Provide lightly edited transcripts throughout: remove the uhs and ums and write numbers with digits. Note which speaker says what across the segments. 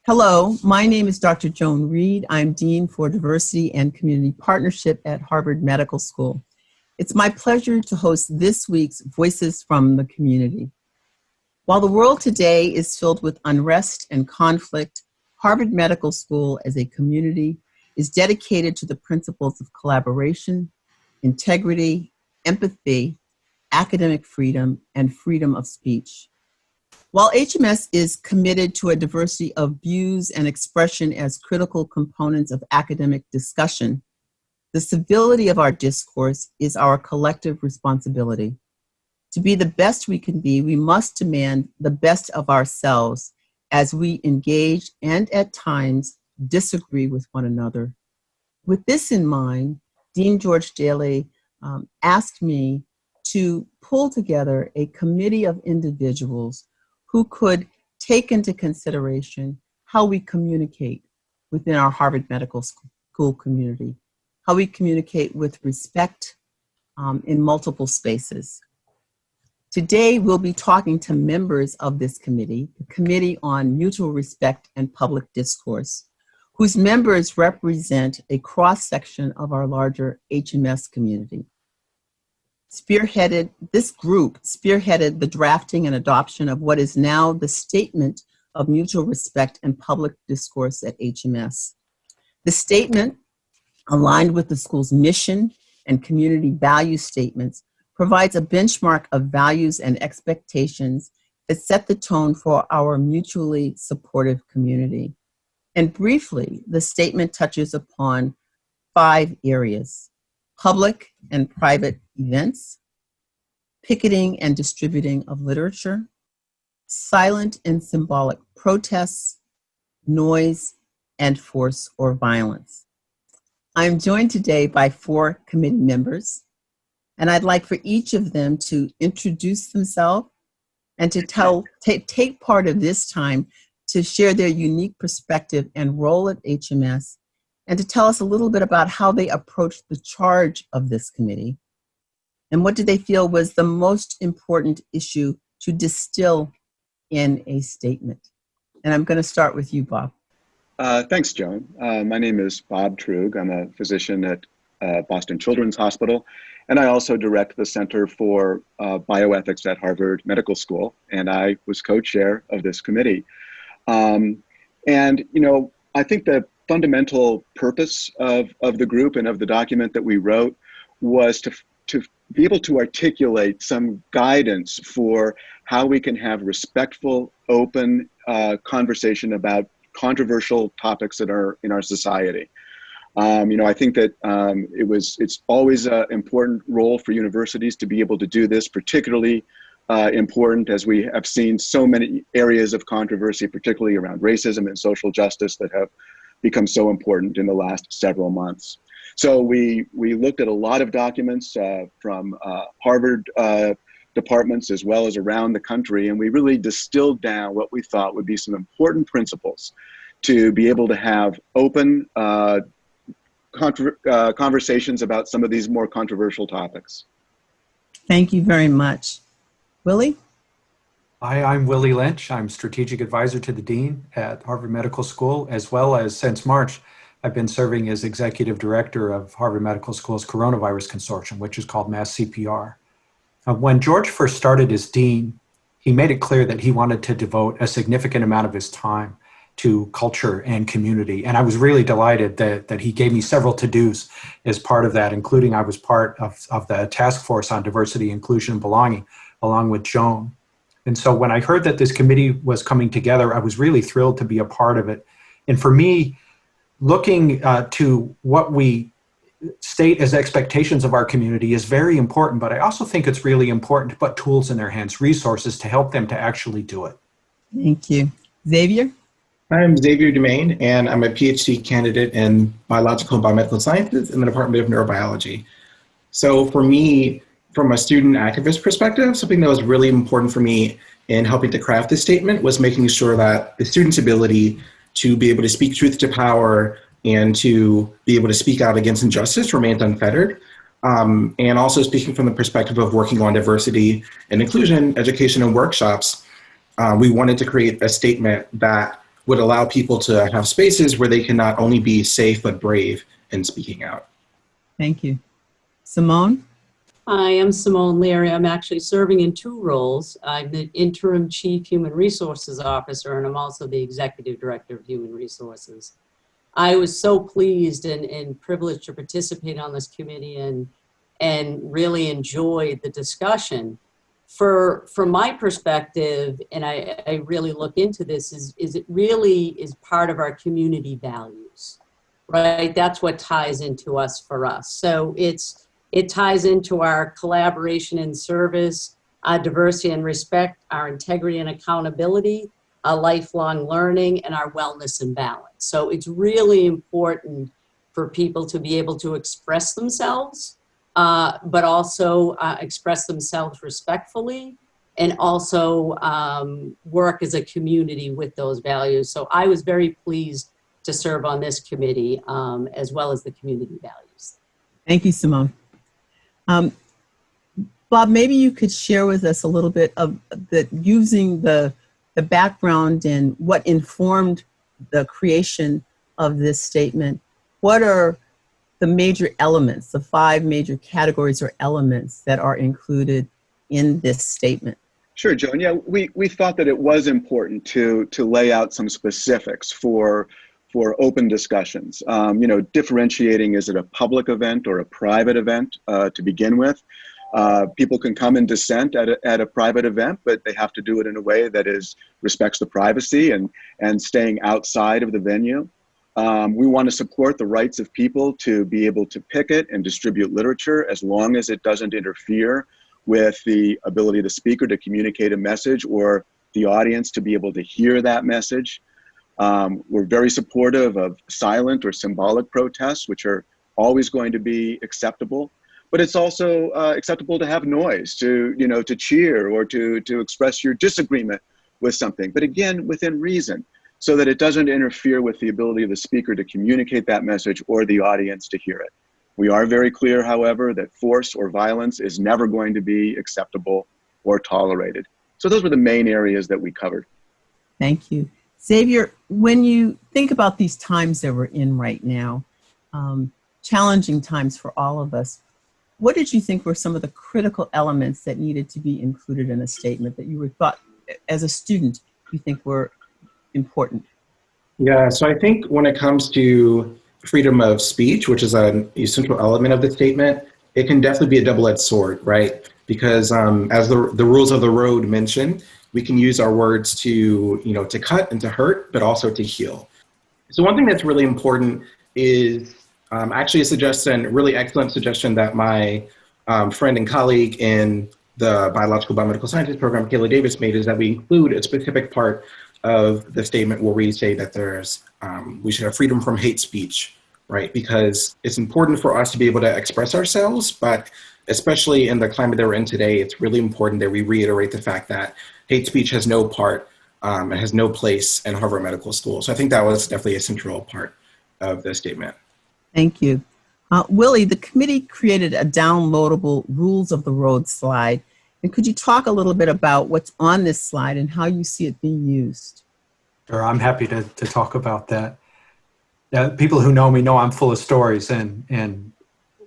Speaker 1: Hello, my name is Dr. Joan Reede. I'm Dean for Diversity and Community Partnership at Harvard Medical School. It's my pleasure to host this week's Voices from the Community. While the world today is filled with unrest and conflict, Harvard Medical School as a community is dedicated to the principles of collaboration, integrity, empathy, academic freedom, and freedom of speech. While HMS is committed to a diversity of views and expression as critical components of academic discussion, the civility of our discourse is our collective responsibility. To be the best we can be, we must demand the best of ourselves as we engage and at times disagree with one another. With this in mind, Dean George Daly asked me to pull together a committee of individuals who could take into consideration how we communicate within our Harvard Medical School community, how we communicate with respect in multiple spaces. Today, we'll be talking to members of this committee, the Committee on Mutual Respect and Public Discourse, whose members represent a cross-section of our larger HMS community. This group spearheaded the drafting and adoption of what is now the Statement of Mutual Respect and Public Discourse at HMS. The statement, aligned with the school's mission and community value statements, provides a benchmark of values and expectations that set the tone for our mutually supportive community. And briefly, the statement touches upon 5 areas: public and private events, picketing and distributing of literature, silent and symbolic protests, noise, and force or violence. I'm joined today by 4 committee members, and I'd like for each of them to introduce themselves and to take part of this time to share their unique perspective and role at HMS, and to tell us a little bit about how they approached the charge of this committee, and what did they feel was the most important issue to distill in a statement. And I'm going to start with you, Bob.
Speaker 2: Thanks, Joan. My name is Bob Truog. I'm a physician at Boston Children's Hospital, and I also direct the Center for Bioethics at Harvard Medical School, and I was co-chair of this committee. And, you know, I think the fundamental purpose of the group and of the document that we wrote was to be able to articulate some guidance for how we can have respectful, open conversation about controversial topics that are in our society. You know, I think that it's always an important role for universities to be able to do this, particularly important as we have seen so many areas of controversy, particularly around racism and social justice, that have become so important in the last several months. So we looked at a lot of documents from Harvard departments as well as around the country, and we really distilled down what we thought would be some important principles to be able to have open conversations about some of these more controversial topics.
Speaker 1: Thank you very much. Willy?
Speaker 3: Hi, I'm Willy Lensch. I'm Strategic Advisor to the Dean at Harvard Medical School, as well as since March, I've been serving as Executive Director of Harvard Medical School's Coronavirus Consortium, which is called Mass CPR. When George first started as Dean, he made it clear that he wanted to devote a significant amount of his time to culture and community. And I was really delighted that he gave me several to-dos as part of that, including I was part of the task force on diversity, inclusion, and belonging, along with Joan. And so when I heard that this committee was coming together, I was really thrilled to be a part of it. And for me, looking to what we state as expectations of our community is very important, but I also think it's really important to put tools in their hands, resources to help them to actually do it.
Speaker 1: Thank you. Xavier?
Speaker 4: I'm Xavier Domain, and I'm a PhD candidate in biological and biomedical sciences in the Department of Neurobiology. So for me, from a student activist perspective, something that was really important for me in helping to craft this statement was making sure that the student's ability to be able to speak truth to power and to be able to speak out against injustice remained unfettered. And also speaking from the perspective of working on diversity and inclusion, education and workshops, we wanted to create a statement that would allow people to have spaces where they can not only be safe but brave in speaking out.
Speaker 1: Thank you. Simone?
Speaker 5: Hi, I'm Simone Leary. I'm actually serving in two roles. I'm the Interim Chief Human Resources Officer, and I'm also the Executive Director of Human Resources. I was so pleased and privileged to participate on this committee and really enjoyed the discussion. From my perspective, and I really look into this, is it really is part of our community values, right? That's what ties into us for us. So it ties into our collaboration and service, our diversity and respect, our integrity and accountability, our lifelong learning, and our wellness and balance. So it's really important for people to be able to express themselves, but also express themselves respectfully, and also work as a community with those values. So I was very pleased to serve on this committee, as well as the community values.
Speaker 1: Thank you, Simone. Bob, maybe you could share with us a little bit of using the background and what informed the creation of this statement. What are the major elements, the 5 major categories or elements that are included in this statement?
Speaker 2: Sure, Joan. Yeah, we thought that it was important to lay out some specifics for open discussions. Differentiating, is it a public event or a private event to begin with? People can come and dissent at a private event, but they have to do it in a way that respects the privacy and staying outside of the venue. We want to support the rights of people to be able to picket and distribute literature as long as it doesn't interfere with the ability of the speaker to communicate a message or the audience to be able to hear that message. We're very supportive of silent or symbolic protests, which are always going to be acceptable. But it's also acceptable to have noise, to cheer or to express your disagreement with something. But again, within reason, so that it doesn't interfere with the ability of the speaker to communicate that message or the audience to hear it. We are very clear, however, that force or violence is never going to be acceptable or tolerated. So those were the main areas that we covered.
Speaker 1: Thank you. Xavier, when you think about these times that we're in right now, challenging times for all of us, what did you think were some of the critical elements that needed to be included in a statement that you were thought, as a student, you think were important?
Speaker 4: Yeah, so I think when it comes to freedom of speech, which is an essential element of the statement, it can definitely be a double-edged sword, right? Because as the rules of the road mention, we can use our words to cut and to hurt, but also to heal. So one thing that's really important is actually a really excellent suggestion that my friend and colleague in the biomedical sciences program, Kayla Davis, made, is that we include a specific part of the statement where we say that we should have freedom from hate speech, right? Because it's important for us to be able to express ourselves, but especially in the climate that we're in today, it's really important that we reiterate the fact that hate speech has no part and has no place in Harvard Medical School. So I think that was definitely a central part of the statement.
Speaker 1: Thank you. Willy, the committee created a downloadable rules of the road slide. And could you talk a little bit about what's on this slide and how you see it being used?
Speaker 3: Sure, I'm happy to talk about that. People who know me know I'm full of stories, and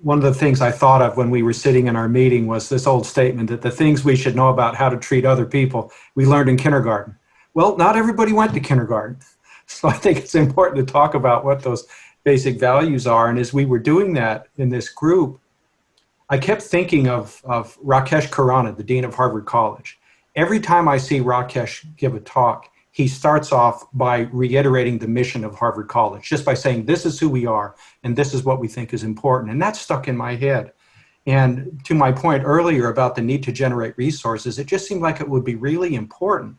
Speaker 3: one of the things I thought of when we were sitting in our meeting was this old statement that the things we should know about how to treat other people, we learned in kindergarten. Well, not everybody went to kindergarten. So I think it's important to talk about what those basic values are. And as we were doing that in this group, I kept thinking of Rakesh Khurana, the Dean of Harvard College. Every time I see Rakesh give a talk, he starts off by reiterating the mission of Harvard College, just by saying, this is who we are, and this is what we think is important. And that stuck in my head. And to my point earlier about the need to generate resources, it just seemed like it would be really important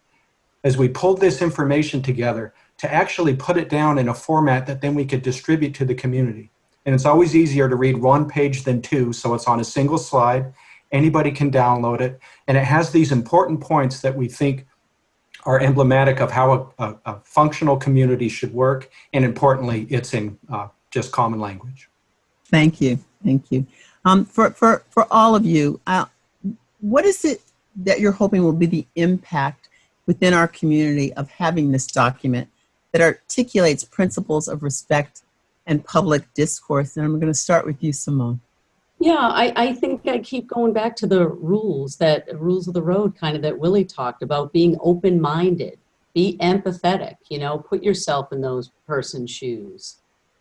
Speaker 3: as we pulled this information together to actually put it down in a format that then we could distribute to the community. And it's always easier to read one page than two, so it's on a single slide. Anybody can download it. And it has these important points that we think are emblematic of how a functional community should work. And importantly, it's in just common language.
Speaker 1: Thank you. Thank you. For all of you, what is it that you're hoping will be the impact within our community of having this document that articulates principles of respect and public discourse. And I'm going to start with you, Simone.
Speaker 5: Yeah, I think I keep going back to the rules of the road kind of that Willy talked about, being open-minded, be empathetic, put yourself in those person's shoes,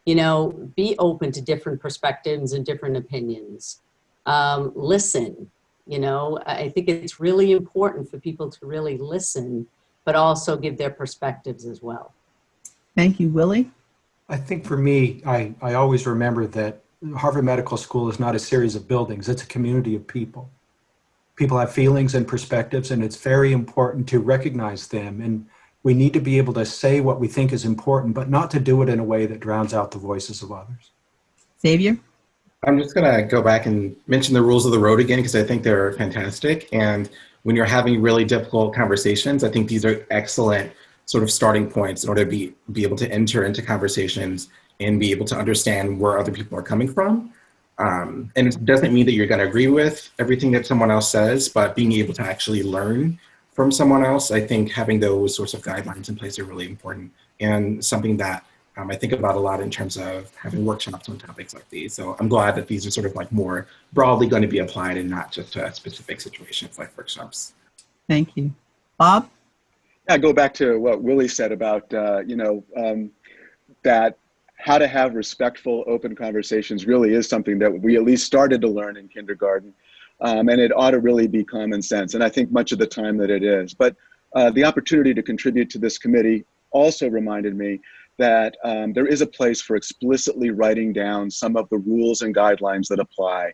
Speaker 5: be open to different perspectives and different opinions. Listen, I think it's really important for people to really listen, but also give their perspectives as well.
Speaker 1: Thank you, Willy.
Speaker 3: I think for me, I always remember that Harvard Medical School is not a series of buildings, it's a community of people. People have feelings and perspectives, and it's very important to recognize them. And we need to be able to say what we think is important, but not to do it in a way that drowns out the voices of others.
Speaker 1: Xavier?
Speaker 4: I'm just going to go back and mention the rules of the road again, because I think they're fantastic. And when you're having really difficult conversations, I think these are excellent sort of starting points in order to be able to enter into conversations and be able to understand where other people are coming from. And it doesn't mean that you're going to agree with everything that someone else says, but being able to actually learn from someone else, I think having those sorts of guidelines in place are really important, and something that I think about a lot in terms of having workshops on topics like these. So I'm glad that these are sort of like more broadly going to be applied and not just to specific situations like workshops.
Speaker 1: Thank you. Bob?
Speaker 2: I go back to what Willy said about, that how to have respectful, open conversations really is something that we at least started to learn in kindergarten. And it ought to really be common sense. And I think much of the time that it is. But the opportunity to contribute to this committee also reminded me that there is a place for explicitly writing down some of the rules and guidelines that apply,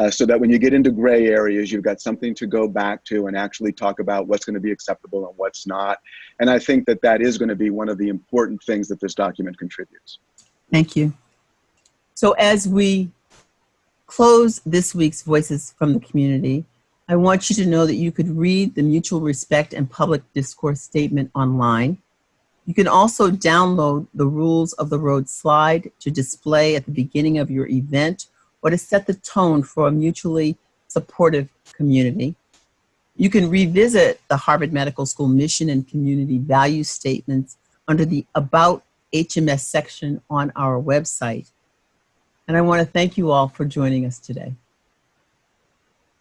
Speaker 2: so that when you get into gray areas, you've got something to go back to and actually talk about what's going to be acceptable and what's not. And I think that that is going to be one of the important things that this document contributes.
Speaker 1: Thank you. So as we close this week's Voices from the Community, I want you to know that you could read the Mutual Respect and Public Discourse Statement online. You can also download the Rules of the Road slide to display at the beginning of your event or to set the tone for a mutually supportive community. You can revisit the Harvard Medical School mission and community value statements under the About HMS section on our website. And I want to thank you all for joining us today.